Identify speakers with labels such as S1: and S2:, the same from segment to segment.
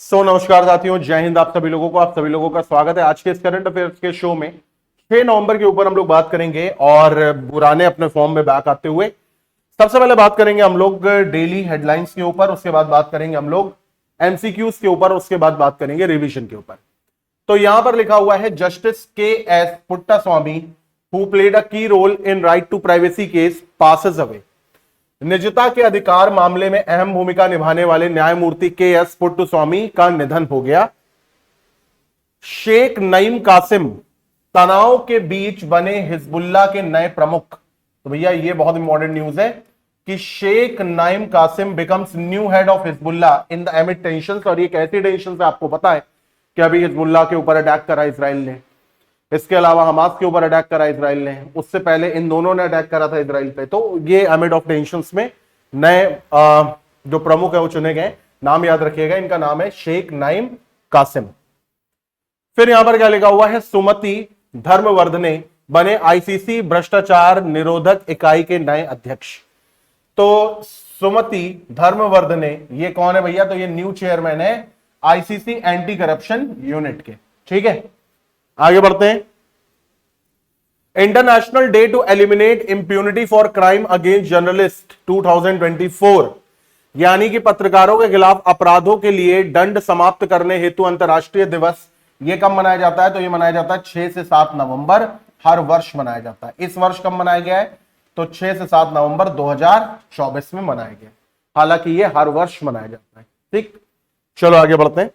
S1: नमस्कार साथियों, जय हिंद। आप सभी लोगों का स्वागत है आज के इस करंट अफेयर्स के शो में। 6 नवंबर के ऊपर हम लोग बात करेंगे और पुराने अपने फॉर्म में बैक आते हुए सबसे पहले बात करेंगे हम लोग डेली हेडलाइंस के ऊपर, उसके बाद बात करेंगे हम लोग एमसीक्यूज के ऊपर, उसके बाद बात करेंगे रिवीजन के ऊपर। तो यहां पर लिखा हुआ है justice K S. Puttaswamy who played a key role in right to privacy case passes away. निजता के अधिकार मामले में अहम भूमिका निभाने वाले न्यायमूर्ति के.एस. पुट्टास्वामी का निधन हो गया। शेख नईम कासिम तनाव के बीच बने हिजबुल्लाह के नए प्रमुख। तो भैया ये बहुत इंपॉर्टेंट न्यूज है कि Sheikh Naim Qassem becomes new head of Hezbollah in the amid tension. और ये कैसी टेंशन है आपको पता है कि अभी हिजबुल्लाह के ऊपर अटैक करा इसराइल ने, इसके अलावा हमास के ऊपर अटैक करा इसराइल ने, उससे पहले इन दोनों ने अटैक करा था इसराइल पे। तो ये एमिड ऑफ टेंशंस में नए जो प्रमुख है वो चुने गए। नाम याद रखिएगा, इनका नाम है शेख नईम कासिम। फिर यहां पर क्या लिखा हुआ है, सुमति धर्मवर्धने बने आईसीसी भ्रष्टाचार निरोधक इकाई के नए अध्यक्ष। तो सुमति धर्मवर्धने ये कौन है भैया? तो ये न्यू चेयरमैन है आईसीसी एंटी करप्शन यूनिट के। ठीक है, आगे बढ़ते हैं। International Day to Eliminate Impunity for Crime Against Journalist 2024, यानी कि पत्रकारों के खिलाफ अपराधों के लिए दंड समाप्त करने हेतु अंतर्राष्ट्रीय दिवस। यह कब मनाया जाता है? तो यह मनाया जाता है 6 से 7 नवंबर, हर वर्ष मनाया जाता है। इस वर्ष कब मनाया गया है? तो 6 से 7 नवंबर 2024 में मनाया गया। हालांकि यह हर वर्ष मनाया जाता है। ठीक, चलो आगे बढ़ते हैं।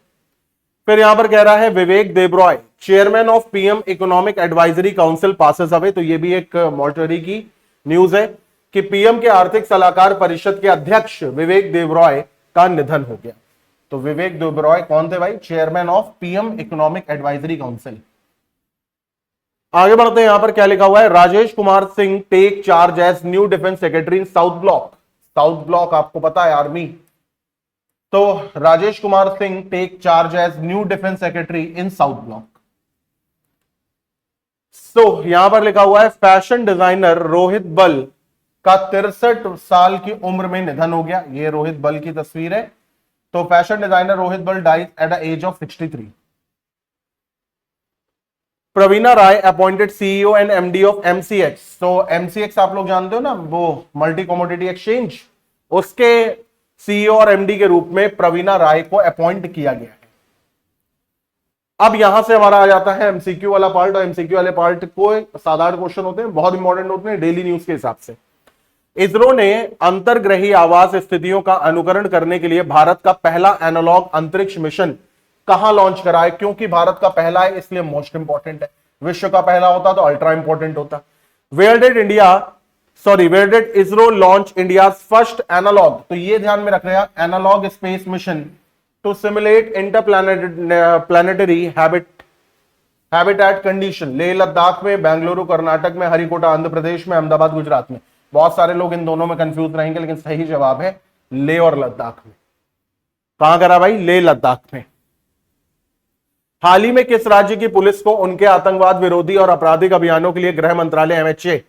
S1: फिर यहां पर कह रहा है Vivek Debroy chairman of PM economic advisory council passes away. तो ये भी एक मॉर्टरी की न्यूज है कि पीएम के आर्थिक सलाहकार परिषद के अध्यक्ष विवेक देबरॉय का निधन हो गया। तो विवेक देबरॉय कौन थे भाई? Chairman of PM economic advisory council. आगे बढ़ते हैं। यहां पर क्या लिखा हुआ है, Rajesh Kumar Singh take charge as new defence secretary in South Block. South Block आपको पता है, आर्मी। तो Rajesh Kumar Singh take charge as new defence secretary in South Block. So यहां पर लिखा हुआ है फैशन डिजाइनर रोहित बल का 63 साल की उम्र में निधन हो गया। ये रोहित बल की तस्वीर है। तो fashion designer Rohit Bal dies at the age of 63। Pravina Rai appointed CEO and MD of MCX. तो एमसीएक्स आप लोग जानते हो ना, वो मल्टी कमोडिटी एक्सचेंज, उसके सीईओ और एमडी के रूप में प्रवीणा राय को अपॉइंट किया गया है। अब यहां से हमारा आ जाता है एमसीक्यू वाला पार्ट। और एमसीक्यू वाले पार्ट को साधारण क्वेश्चन होते हैं, बहुत इंपॉर्टेंट होते हैं डेली न्यूज के हिसाब से। इसरो ने अंतर्ग्रही आवास स्थितियों का अनुकरण करने के लिए भारत का पहला एनालॉग अंतरिक्ष मिशन कहां लॉन्च करा है? क्योंकि भारत का पहला है इसलिए मोस्ट इंपॉर्टेंट है। विश्व का पहला होता तो अल्ट्रा इंपॉर्टेंट होता। Where did ISRO launch India first analogue? तो ये ध्यान में रख रहे हैं, analogue space mission to simulate interplanetary habitat condition. Leh Ladakh में, बेंगलुरु कर्नाटक में, हरिकोटा आंध्र प्रदेश में, अहमदाबाद गुजरात में। बहुत सारे लोग इन दोनों में कंफ्यूज रहेंगे, लेकिन सही जवाब है लेह और लद्दाख में। कहां करा भाई? लेह लद्दाख में। हाल ही में किस राज्य की पुलिस को उनके आतंकवाद विरोधी और आपराधिक अभियानों के लिए गृह मंत्रालय एमएचए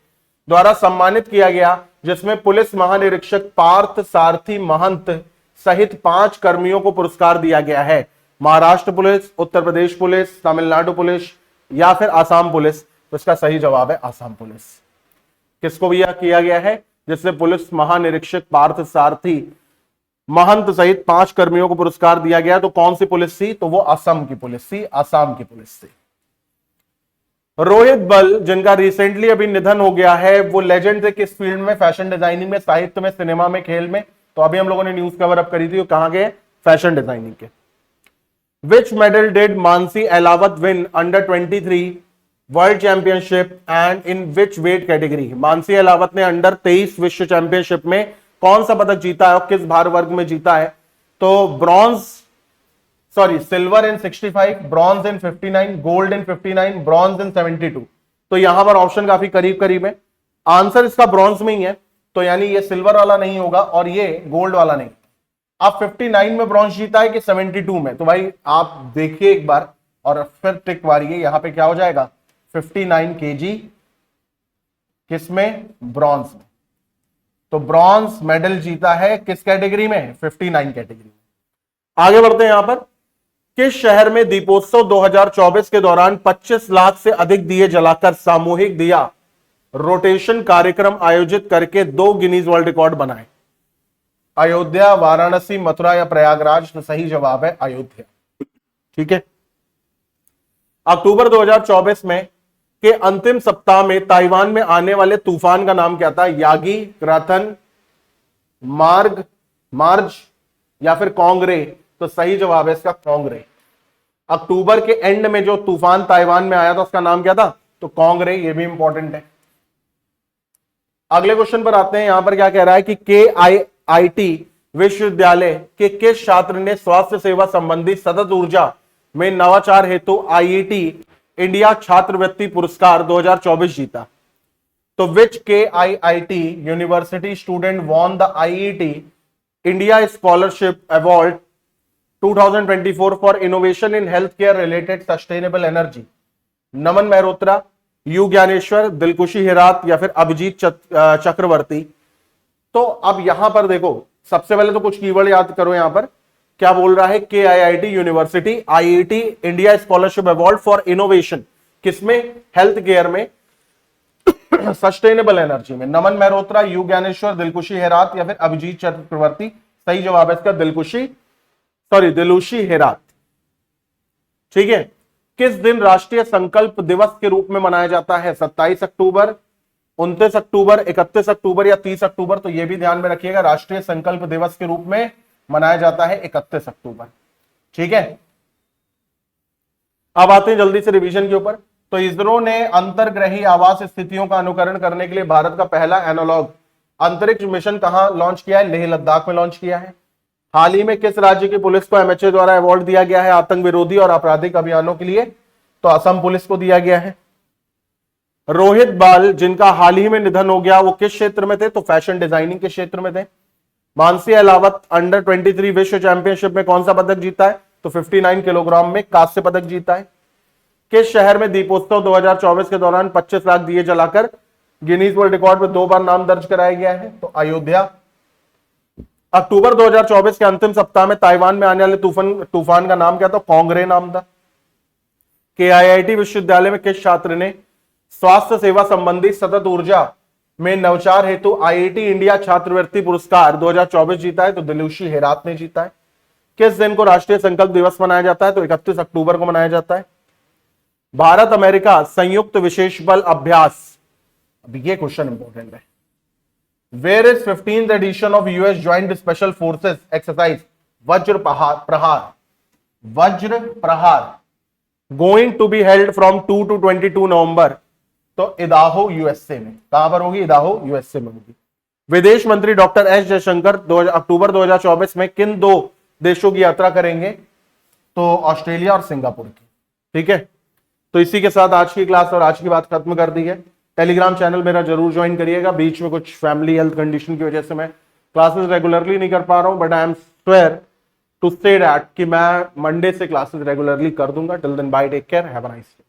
S1: द्वारा सम्मानित किया गया, जिसमें पुलिस महानिरीक्षक पार्थ सारथी महंत सहित 5 कर्मियों को पुरस्कार दिया गया है? Maharashtra police, Uttar Pradesh police, Tamil Nadu police या फिर आसाम पुलिस? तो इसका सही जवाब है आसाम पुलिस। किसको भी किया गया है? जिससे पुलिस महानिरीक्षक पार्थ सारथी महंत सहित 5 कर्मियों को पुरस्कार दिया गया। तो कौन सी पुलिस थी? तो वो असम की पुलिस थी, आसाम की पुलिस थी। रोहित बल जिनका रिसेंटली अभी निधन हो गया है, वो लेजेंड थे किस फील्ड में? फैशन डिजाइनिंग में, साहित्य में, सिनेमा में, खेल में। तो अभी हम लोगों ने न्यूज कवर अप करी थी, कहां गए? फैशन डिजाइनिंग के। विच medal did Mansi Ahlawat win under 23 world championship and in which weight category? Mansi Ahlawat ने अंडर 23 विश्व चैंपियनशिप में कौन सा पदक जीता है और किस भार वर्ग में जीता है? तो silver in 65, bronze in 59, gold in 59, bronze in 72। तो यहां पर ऑप्शन काफी करीब करीब है। आंसर इसका ब्रॉन्ज में ही है, तो यानी ये सिल्वर वाला नहीं होगा और ये गोल्ड वाला नहीं। अब 59 में ब्रॉन्ज जीता है कि 72 में? तो भाई आप देखिए एक बार और फिर टिक मारिए। यहां पे क्या हो जाएगा? 59 kg किसमें? ब्रॉन्ज में। तो ब्रॉन्ज मेडल जीता है किस कैटेगरी में? 59 कैटेगरी में। आगे बढ़ते हैं। यहां पर किस शहर में दीपोत्सव 2024 के दौरान 25 लाख से अधिक दिए जलाकर सामूहिक दिया रोटेशन कार्यक्रम आयोजित करके 2 गिनीज वर्ल्ड रिकॉर्ड बनाए? अयोध्या, वाराणसी, मथुरा या प्रयागराज? तो सही जवाब है अयोध्या। ठीक है। अक्टूबर 2024 में के अंतिम सप्ताह में ताइवान में आने वाले तूफान का नाम क्या था? यागी, क्रथन, मार्ज या फिर कांगरे? तो सही जवाब है इसका कांगरे। अक्टूबर के एंड में जो तूफान ताइवान में आया था उसका नाम क्या था? तो कांगरे। ये भी इंपॉर्टेंट है। अगले क्वेश्चन पर आते हैं। यहां पर क्या कह रहा है कि KIIT विश्वविद्यालय के किस छात्र ने स्वास्थ्य सेवा संबंधी सतत ऊर्जा में नवाचार हेतु IIT इंडिया छात्रवृत्ति पुरस्कार 2024 जीता? तो which KIIT university student won the IIT India scholarship award 2024 for innovation in healthcare related sustainable energy? Naman Mehrotra, U Gyaneshwar, Dilkushi Herat या फिर अभिजीत चक्रवर्ती? तो अब यहां पर देखो, सबसे पहले तो कुछ कीवर्ड याद करो। यहां पर क्या बोल रहा है? KIIT university IIT India scholarship award for innovation, किसमें? हेल्थ केयर में, सस्टेनेबल एनर्जी में। नमन मेहरोत्रा, यू ज्ञानेश्वर, दिलकुशी हेरात या फिर अभिजीत चक्रवर्ती? सही जवाब है इसका दिलुशी हेरात। ठीक है। किस दिन राष्ट्रीय संकल्प दिवस के रूप में मनाया जाता है? 27 अक्टूबर, 29 अक्टूबर, 31 अक्टूबर या 30 अक्टूबर? तो यह भी ध्यान में रखिएगा, राष्ट्रीय संकल्प दिवस के रूप में मनाया जाता है 31 अक्टूबर। ठीक है। अब आते हैं जल्दी से रिवीजन के ऊपर। तो इसरो ने अंतर्ग्रही आवास स्थितियों का अनुकरण करने के लिए भारत का पहला एनालॉग अंतरिक्ष मिशन कहां लॉन्च किया है? लेह लद्दाख में लॉन्च किया है। हाल ही में किस राज्य की पुलिस को MHA द्वारा अवार्ड दिया गया है आतंक विरोधी और आपराधिक अभियानों के लिए? तो असम पुलिस को दिया गया है। रोहित बाल, जिनका हाल ही में निधन हो गया, वो किस क्षेत्र में थे? तो फैशन डिजाइनिंग के क्षेत्र में थे। मानसी अहलावत अंडर 23 विश्व चैंपियनशिप में कौन सा पदक जीता है? तो 59 किलोग्राम में कांस्य पदक जीता है। किस शहर में दीपोत्सव 2024 के दौरान 25 लाख दिए जलाकर गिनीज वर्ल्ड रिकॉर्ड में 2 बार नाम दर्ज कराया गया है? तो अयोध्या। अक्टूबर 2024 के अंतिम सप्ताह में ताइवान में आने वाले तूफान का नाम क्या था? कांगरे नाम था। KIIT विश्वविद्यालय में किस छात्र ने स्वास्थ्य सेवा संबंधी सतत ऊर्जा में नवाचार हेतु IIT इंडिया छात्रवृत्ति पुरस्कार 2024 जीता है? तो दिलुशी हेरात ने जीता है। किस दिन को राष्ट्रीय संकल्प दिवस मनाया जाता है? तो 31 अक्टूबर को मनाया जाता है। भारत अमेरिका संयुक्त विशेष बल अभ्यास, अब ये क्वेश्चन इंपॉर्टेंट है। Where is 15th edition of US joint special forces exercise Vajra Prahar going to be held from 2 to 22 November? तो इदाहो USA में। कहां पर होगी? इदाहो USA में होगी। विदेश मंत्री डॉक्टर एस जयशंकर अक्टूबर 2024 में किन 2 देशों की यात्रा करेंगे? तो ऑस्ट्रेलिया और सिंगापुर की। ठीक है। तो इसी के साथ आज की क्लास और आज की बात खत्म कर दी है। टेलीग्राम चैनल मेरा जरूर ज्वाइन करिएगा। बीच में कुछ फैमिली हेल्थ कंडीशन की वजह से मैं क्लासेस रेगुलरली नहीं कर पा रहा हूं, but I am swear to say that कि मैं मंडे से क्लासेस रेगुलरली कर दूंगा। Till then bye, take care, have a nice day.